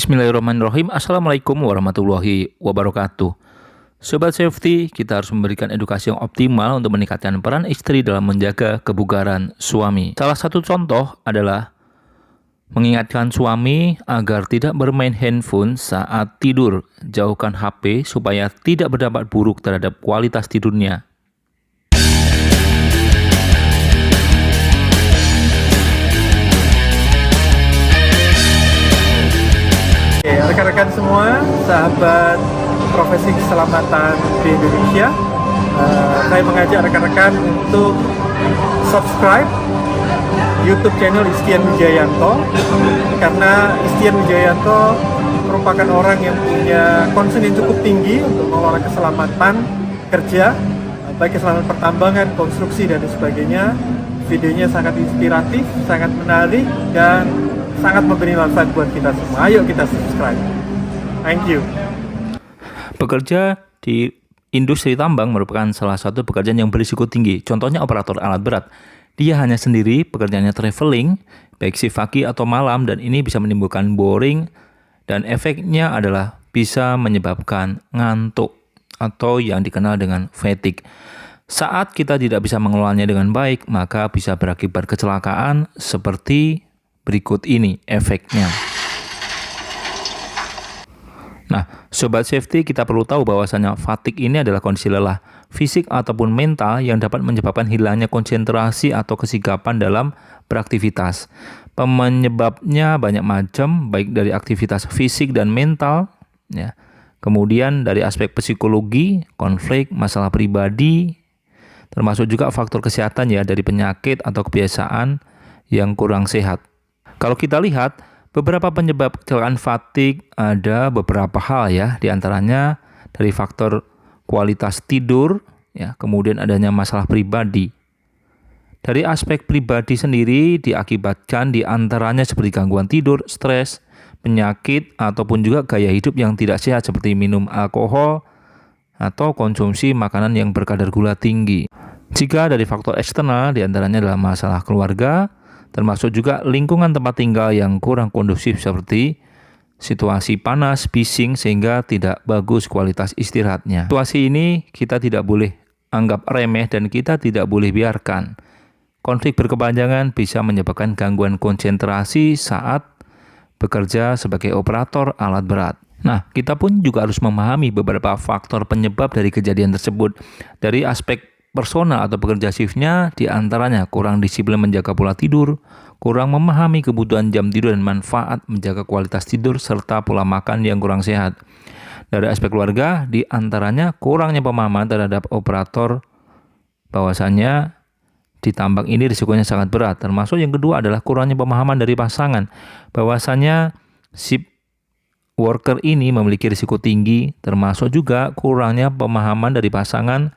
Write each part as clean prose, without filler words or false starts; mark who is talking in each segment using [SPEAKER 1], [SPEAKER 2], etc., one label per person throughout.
[SPEAKER 1] Bismillahirrahmanirrahim. Assalamualaikum warahmatullahi wabarakatuh. Sobat Safety, kita harus memberikan edukasi yang optimal untuk meningkatkan peran istri dalam menjaga kebugaran suami. Salah satu contoh adalah mengingatkan suami agar tidak bermain handphone saat tidur. Jauhkan HP supaya tidak berdampak buruk terhadap kualitas tidurnya.
[SPEAKER 2] Rekan-rekan semua, sahabat profesi keselamatan di Indonesia, saya mengajak rekan-rekan untuk subscribe YouTube channel Istian Wijayanto, karena Istian Wijayanto merupakan orang yang punya concern yang cukup tinggi untuk mengelola keselamatan kerja, baik keselamatan pertambangan, konstruksi, dan sebagainya. Videonya sangat inspiratif, sangat menarik, dan sangat memberi manfaat buat kita semua. Ayo kita subscribe. Thank you.
[SPEAKER 1] Bekerja di industri tambang merupakan salah satu pekerjaan yang berisiko tinggi. Contohnya operator alat berat. Dia hanya sendiri, pekerjaannya traveling, baik shift pagi atau malam, dan ini bisa menimbulkan boring, dan efeknya adalah bisa menyebabkan ngantuk atau yang dikenal dengan fatigue. Saat kita tidak bisa mengelolanya dengan baik, maka bisa berakibat kecelakaan seperti berikut ini efeknya. Nah, Sobat Safety, kita perlu tahu bahwasanya fatigue ini adalah kondisi lelah fisik ataupun mental yang dapat menyebabkan hilangnya konsentrasi atau kesigapan dalam beraktivitas. Penyebabnya banyak macam, baik dari aktivitas fisik dan mental, ya. Kemudian dari aspek psikologi, konflik, masalah pribadi, termasuk juga faktor kesehatan ya, dari penyakit atau kebiasaan yang kurang sehat. Kalau kita lihat, beberapa penyebab kecelakaan fatigue ada beberapa hal ya, diantaranya dari faktor kualitas tidur, ya, kemudian adanya masalah pribadi. Dari aspek pribadi sendiri diakibatkan diantaranya seperti gangguan tidur, stres, penyakit, ataupun juga gaya hidup yang tidak sehat seperti minum alkohol atau konsumsi makanan yang berkadar gula tinggi. Jika dari faktor eksternal diantaranya adalah masalah keluarga, termasuk juga lingkungan tempat tinggal yang kurang kondusif seperti situasi panas, bising, sehingga tidak bagus kualitas istirahatnya. Situasi ini kita tidak boleh anggap remeh dan kita tidak boleh biarkan. Konflik berkepanjangan bisa menyebabkan gangguan konsentrasi saat bekerja sebagai operator alat berat. Nah, kita pun juga harus memahami beberapa faktor penyebab dari kejadian tersebut. Dari aspek personal atau pekerja shiftnya, diantaranya kurang disiplin menjaga pola tidur, kurang memahami kebutuhan jam tidur dan manfaat menjaga kualitas tidur, serta pola makan yang kurang sehat. Dari aspek keluarga, diantaranya kurangnya pemahaman terhadap operator bahwasannya di tambang ini risikonya sangat berat. Termasuk yang kedua adalah kurangnya pemahaman dari pasangan bahwasannya shift worker ini memiliki risiko tinggi, termasuk juga kurangnya pemahaman dari pasangan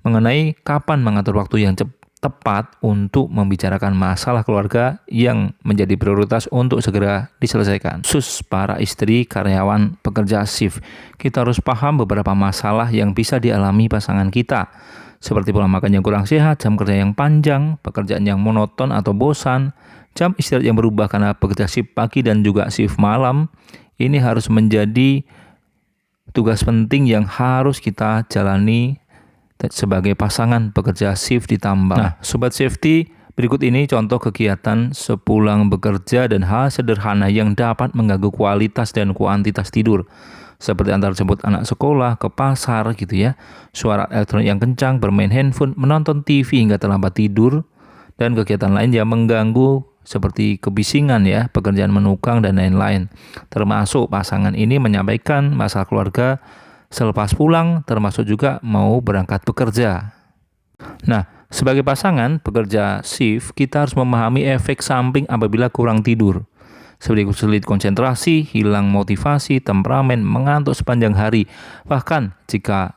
[SPEAKER 1] mengenai kapan mengatur waktu yang tepat untuk membicarakan masalah keluarga yang menjadi prioritas untuk segera diselesaikan. Khusus para istri karyawan pekerja shift, kita harus paham beberapa masalah yang bisa dialami pasangan kita, seperti pola makan yang kurang sehat, jam kerja yang panjang, pekerjaan yang monoton atau bosan, jam istirahat yang berubah karena bekerja shift pagi dan juga shift malam. Ini harus menjadi tugas penting yang harus kita jalani sebagai pasangan pekerja shift di tambang. Nah, Sobat Safety, berikut ini contoh kegiatan sepulang bekerja dan hal sederhana yang dapat mengganggu kualitas dan kuantitas tidur. Seperti antar jemput anak sekolah, ke pasar gitu ya, suara elektronik yang kencang, bermain handphone, menonton TV hingga terlambat tidur, dan kegiatan lain yang mengganggu seperti kebisingan ya, pekerjaan menukang dan lain-lain. Termasuk pasangan ini menyampaikan masalah keluarga selepas pulang, termasuk juga mau berangkat bekerja. Nah, sebagai pasangan pekerja shift, kita harus memahami efek samping apabila kurang tidur, seperti sulit konsentrasi, hilang motivasi, temperamen, mengantuk sepanjang hari. Bahkan jika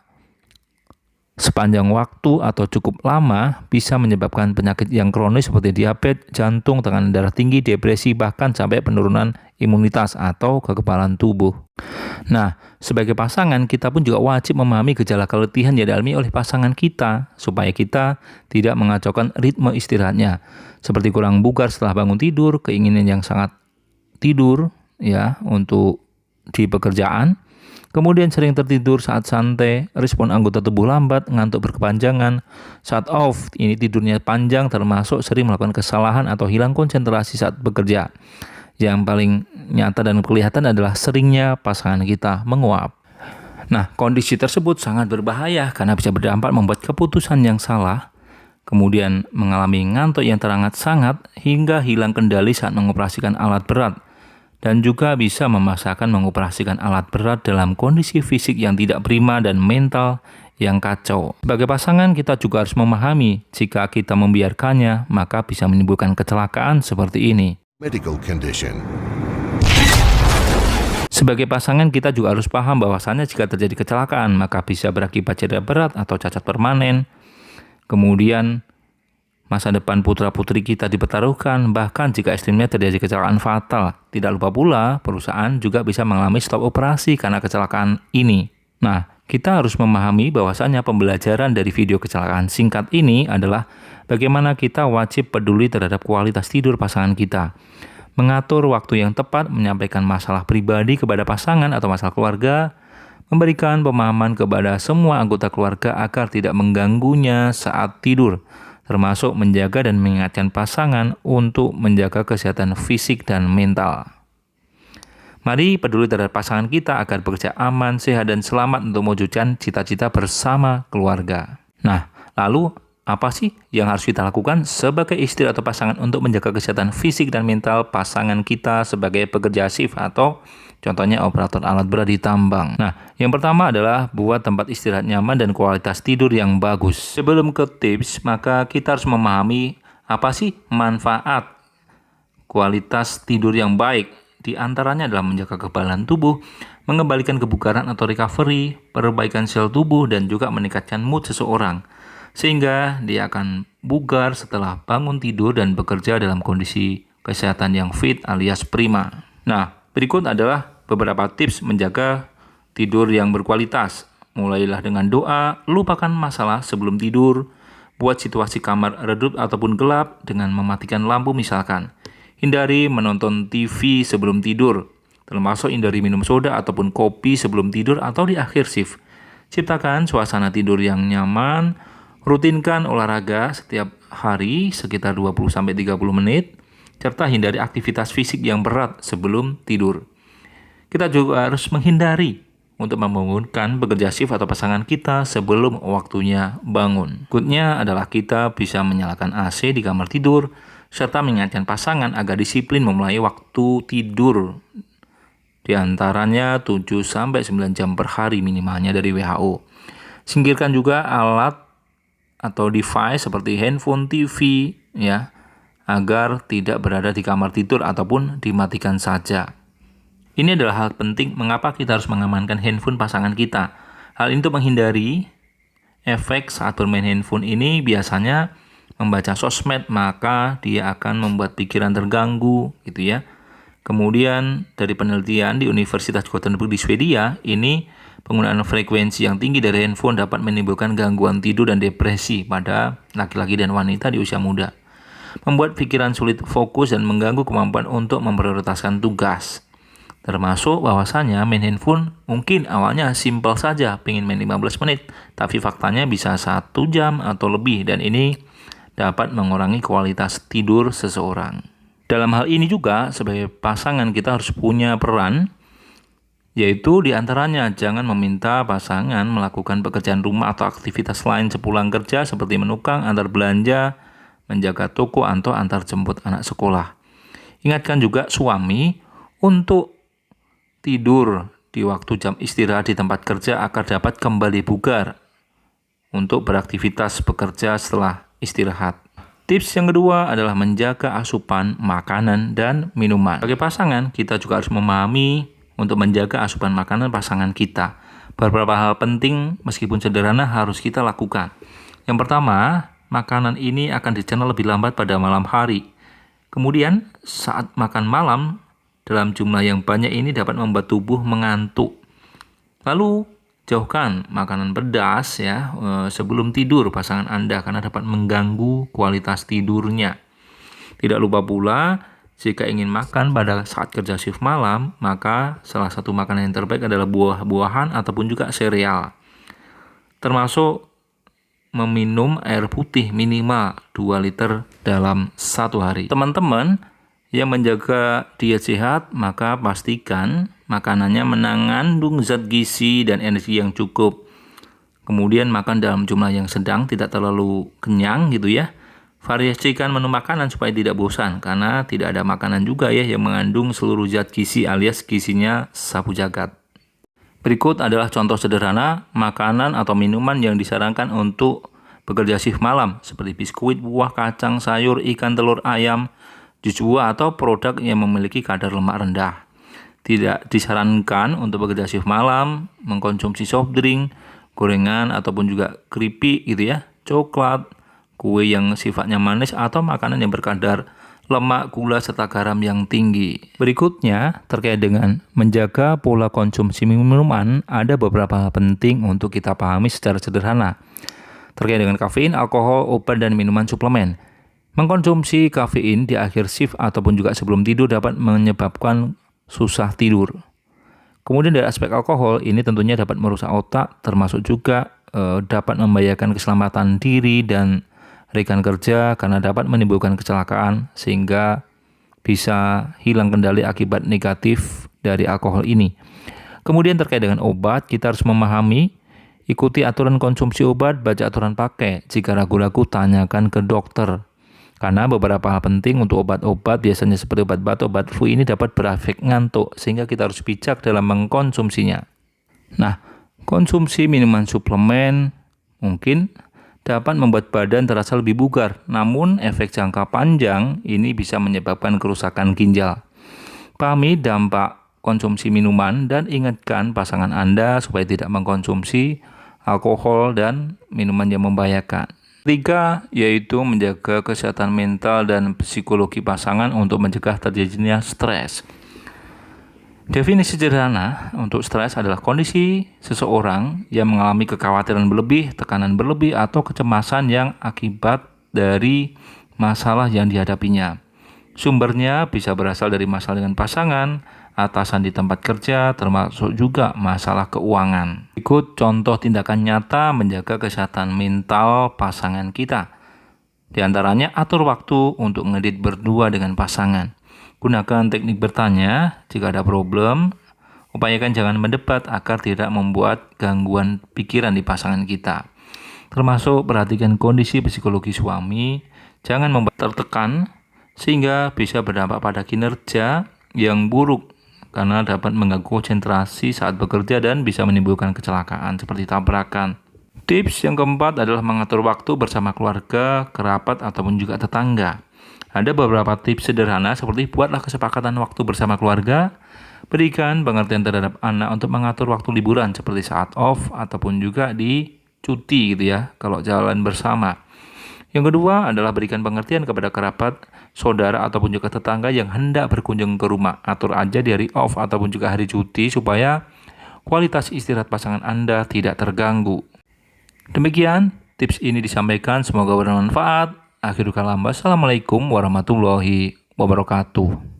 [SPEAKER 1] sepanjang waktu atau cukup lama bisa menyebabkan penyakit yang kronis seperti diabetes, jantung, tekanan darah tinggi, depresi, bahkan sampai penurunan imunitas atau kekebalan tubuh. Nah, sebagai pasangan kita pun juga wajib memahami gejala keletihan yang dialami oleh pasangan kita supaya kita tidak mengacaukan ritme istirahatnya, seperti kurang bugar setelah bangun tidur, keinginan yang sangat tidur, ya untuk di pekerjaan. Kemudian sering tertidur saat santai, respon anggota tubuh lambat, ngantuk berkepanjangan. Saat off, ini tidurnya panjang termasuk sering melakukan kesalahan atau hilang konsentrasi saat bekerja. Yang paling nyata dan kelihatan adalah seringnya pasangan kita menguap. Nah, kondisi tersebut sangat berbahaya karena bisa berdampak membuat keputusan yang salah, kemudian mengalami ngantuk yang teramat-sangat hingga hilang kendali saat mengoperasikan alat berat. Dan juga bisa memaksakan mengoperasikan alat berat dalam kondisi fisik yang tidak prima dan mental yang kacau. Sebagai pasangan, kita juga harus memahami jika kita membiarkannya, maka bisa menimbulkan kecelakaan seperti ini.
[SPEAKER 3] Medical condition.
[SPEAKER 1] Sebagai pasangan, kita juga harus paham bahwasannya jika terjadi kecelakaan, maka bisa berakibat cedera berat atau cacat permanen. Kemudian, masa depan putra-putri kita dipertaruhkan, bahkan jika ekstrimnya terjadi kecelakaan fatal. Tidak lupa pula, perusahaan juga bisa mengalami stop operasi karena kecelakaan ini. Nah, kita harus memahami bahwasannya pembelajaran dari video kecelakaan singkat ini adalah bagaimana kita wajib peduli terhadap kualitas tidur pasangan kita. Mengatur waktu yang tepat, menyampaikan masalah pribadi kepada pasangan atau masalah keluarga, memberikan pemahaman kepada semua anggota keluarga agar tidak mengganggunya saat tidur, termasuk menjaga dan mengingatkan pasangan untuk menjaga kesehatan fisik dan mental. Mari peduli terhadap pasangan kita agar bekerja aman, sehat, dan selamat untuk mewujudkan cita-cita bersama keluarga. Nah, lalu apa sih yang harus kita lakukan sebagai istri atau pasangan untuk menjaga kesehatan fisik dan mental pasangan kita sebagai pekerja shift atau contohnya operator alat berat di tambang? Nah, yang pertama adalah buat tempat istirahat nyaman dan kualitas tidur yang bagus. Sebelum ke tips, maka kita harus memahami apa sih manfaat kualitas tidur yang baik. Di antaranya adalah menjaga kekebalan tubuh, mengembalikan kebugaran atau recovery, perbaikan sel tubuh, dan juga meningkatkan mood seseorang. Sehingga dia akan bugar setelah bangun tidur dan bekerja dalam kondisi kesehatan yang fit alias prima. Nah, berikut adalah beberapa tips menjaga tidur yang berkualitas. Mulailah dengan doa, lupakan masalah sebelum tidur, buat situasi kamar redup ataupun gelap dengan mematikan lampu misalkan. Hindari menonton TV sebelum tidur, termasuk hindari minum soda ataupun kopi sebelum tidur atau di akhir shift. Ciptakan suasana tidur yang nyaman, rutinkan olahraga setiap hari sekitar 20-30 menit, serta hindari aktivitas fisik yang berat sebelum tidur. Kita juga harus menghindari untuk membangunkan pekerja shift atau pasangan kita sebelum waktunya bangun. Berikutnya adalah kita bisa menyalakan AC di kamar tidur, serta mengingatkan pasangan agar disiplin memulai waktu tidur. Di antaranya 7-9 jam per hari minimalnya dari WHO. Singkirkan juga alat atau device seperti handphone, TV, ya, agar tidak berada di kamar tidur ataupun dimatikan saja. Ini adalah hal penting mengapa kita harus mengamankan handphone pasangan kita. Hal ini untuk menghindari efek saat bermain handphone ini biasanya membaca sosmed, maka dia akan membuat pikiran terganggu, gitu ya. Kemudian dari penelitian di Universitas Gothenburg di Swedia, ini penggunaan frekuensi yang tinggi dari handphone dapat menimbulkan gangguan tidur dan depresi pada laki-laki dan wanita di usia muda. Membuat pikiran sulit fokus dan mengganggu kemampuan untuk memprioritaskan tugas. Termasuk bahwasanya main handphone mungkin awalnya simpel saja, pengen main 15 menit, tapi faktanya bisa 1 jam atau lebih, dan ini dapat mengurangi kualitas tidur seseorang. Dalam hal ini juga, sebagai pasangan kita harus punya peran, yaitu diantaranya jangan meminta pasangan melakukan pekerjaan rumah atau aktivitas lain sepulang kerja seperti menukang, antar belanja, menjaga toko, atau antar jemput anak sekolah. Ingatkan juga suami untuk tidur di waktu jam istirahat di tempat kerja agar dapat kembali bugar untuk beraktivitas bekerja setelah istirahat. Tips yang kedua adalah menjaga asupan makanan dan minuman. Sebagai pasangan, kita juga harus memahami untuk menjaga asupan makanan pasangan kita. Beberapa hal penting meskipun sederhana harus kita lakukan. Yang pertama, makanan ini akan dicerna lebih lambat pada malam hari. Kemudian, saat makan malam dalam jumlah yang banyak ini dapat membuat tubuh mengantuk. Lalu, jauhkan makanan pedas ya sebelum tidur pasangan Anda karena dapat mengganggu kualitas tidurnya. Tidak lupa pula Jika ingin makan pada saat kerja shift malam, maka salah satu makanan yang terbaik adalah buah-buahan ataupun juga sereal. Termasuk meminum air putih minimal 2 liter dalam satu hari. Teman-teman yang menjaga diet sehat, maka pastikan makanannya mengandung zat gizi dan energi yang cukup. Kemudian makan dalam jumlah yang sedang, tidak terlalu kenyang gitu ya. Variasikan menu makanan supaya tidak bosan, karena tidak ada makanan juga ya yang mengandung seluruh zat gizi alias gizinya sapu jagat. Berikut adalah contoh sederhana makanan atau minuman yang disarankan untuk bekerja shift malam, seperti biskuit, buah, kacang, sayur, ikan, telur, ayam, jus buah, atau produk yang memiliki kadar lemak rendah. Tidak disarankan untuk bekerja shift malam mengkonsumsi soft drink, gorengan, ataupun juga keripik gitu ya, coklat, kue yang sifatnya manis, atau makanan yang berkadar lemak, gula, serta garam yang tinggi. Berikutnya, terkait dengan menjaga pola konsumsi minuman, ada beberapa hal penting untuk kita pahami secara sederhana. Terkait dengan kafein, alkohol, obat, dan minuman suplemen. Mengkonsumsi kafein di akhir shift ataupun juga sebelum tidur dapat menyebabkan susah tidur. Kemudian dari aspek alkohol, ini tentunya dapat merusak otak, termasuk juga dapat membahayakan keselamatan diri dan rekan kerja karena dapat menimbulkan kecelakaan sehingga bisa hilang kendali akibat negatif dari alkohol ini. Kemudian terkait dengan obat, kita harus memahami, ikuti aturan konsumsi obat, baca aturan pakai. Jika ragu-ragu, tanyakan ke dokter. Karena beberapa hal penting untuk obat-obat, biasanya seperti obat batuk, obat flu, ini dapat berefek ngantuk, sehingga kita harus bijak dalam mengkonsumsinya. Nah, konsumsi minuman suplemen mungkin dapat membuat badan terasa lebih bugar, namun efek jangka panjang ini bisa menyebabkan kerusakan ginjal. Pahami dampak konsumsi minuman dan ingatkan pasangan Anda supaya tidak mengkonsumsi alkohol dan minuman yang membahayakan. Ketiga, yaitu menjaga kesehatan mental dan psikologi pasangan untuk mencegah terjadinya stres. Definisi sederhana untuk stres adalah kondisi seseorang yang mengalami kekhawatiran berlebih, tekanan berlebih, atau kecemasan yang akibat dari masalah yang dihadapinya. Sumbernya bisa berasal dari masalah dengan pasangan, atasan di tempat kerja, termasuk juga masalah keuangan. Ikut contoh tindakan nyata menjaga kesehatan mental pasangan kita. Di antaranya, atur waktu untuk ngedit berdua dengan pasangan. Gunakan teknik bertanya jika ada problem. Upayakan jangan mendebat agar tidak membuat gangguan pikiran di pasangan kita. Termasuk perhatikan kondisi psikologi suami, jangan membuat tertekan sehingga bisa berdampak pada kinerja yang buruk karena dapat mengganggu konsentrasi saat bekerja dan bisa menimbulkan kecelakaan seperti tabrakan. Tips yang keempat adalah mengatur waktu bersama keluarga, kerabat, ataupun juga tetangga. Ada beberapa tips sederhana seperti buatlah kesepakatan waktu bersama keluarga, berikan pengertian terhadap anak untuk mengatur waktu liburan seperti saat off ataupun juga di cuti gitu ya, kalau jalan bersama. Yang kedua adalah berikan pengertian kepada kerabat, saudara, ataupun juga tetangga yang hendak berkunjung ke rumah. Atur aja di hari off ataupun juga hari cuti supaya kualitas istirahat pasangan Anda tidak terganggu. Demikian tips ini disampaikan, semoga bermanfaat. Akhirul kalam, wassalamualaikum warahmatullahi wabarakatuh.